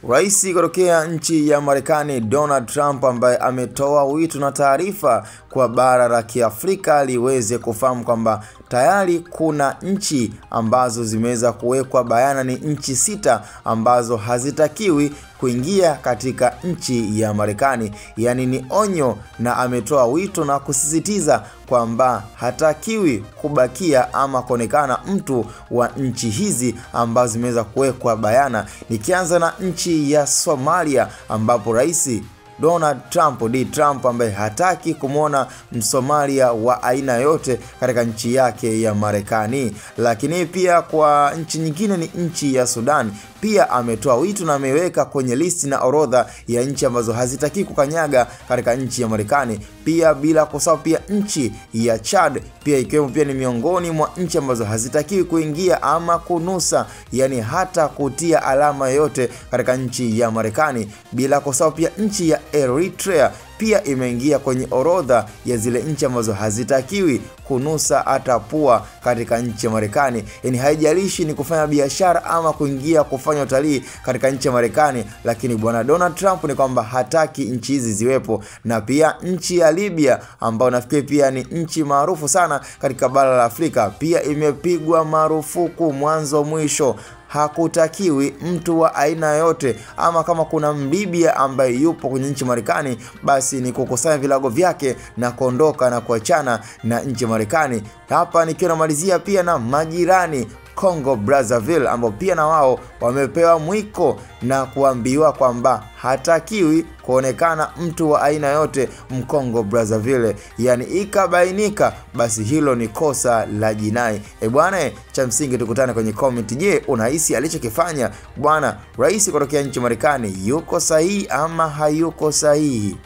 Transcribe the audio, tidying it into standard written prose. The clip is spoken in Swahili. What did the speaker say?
Rais kutokea nchi ya Marekani Donald Trump ambaye ametoa wito na taarifa kwa bara la Kiafrika liweze kufahamu kwamba tayari kuna nchi ambazo zimeweza kuwekwa bayana, ni nchi 6 ambazo hazitakiwi kuingia katika nchi ya Marekani. Yani ni onyo, na ametoa wito na kusisitiza kwamba hatakiwi kubakia ama kuonekana mtu wa nchi hizi ambazo zimeweza kuwekwa bayana. Nikianza na nchi ya Somalia ambapo Rais Donald Trump ambaye hataki kumwona Msomalia wa aina yote katika nchi yake ya Marekani. Lakini pia kwa nchi nyingine ni nchi ya Sudan, pia ametoa wito na ameweka kwenye listi na orodha ya nchi ambazo hazitaki kukanyaga katika nchi ya Marekani. Pia bila kusahau pia nchi ya Chad pia ikiwemo pia ni miongoni mwa nchi ambazo hazitakiwi kuingia ama kunusa, yani hata kutia alama yote katika nchi ya Marekani. Bila kusahau pia nchi ya Eritrea pia imeingia kwenye orodha ya zile nchi ambazo hazitakiwi kunusa hata pua katika nchi ya Marekani. Yani haijalishi ni kufanya biashara ama kuingia kufanya utalii katika nchi ya Marekani, lakini bwana Donald Trump ni kwamba hataki nchi hizi ziwepo. Na pia nchi ya Libya ambayo nafikiri pia ni nchi maarufu sana katika bara la Afrika, pia imepigwa marufuku mwanzo mwisho. Hakutakiwi mtu wa aina yote, ama kama kuna Mlibia ambaye yupo kwenye nchi Marekani, basi ni kukusanya vilago vyake na kuondoka na kuachana na nchi Marekani. Hapa nikiwa namalizia pia na majirani Congo Brazzaville ambao pia na wao wamepewa mwiko na kuambiwa kwamba hatakiwi kuonekana mtu wa aina yote Mkongo Brazzaville. Yani ikabainika, basi hilo ni kosa la jinai. Bwana, cha msingi tukutane kwenye comment. Je, unahisi alichokifanya bwana rais kutokea nchi Marekani yuko sahihi ama hayuko sahihi?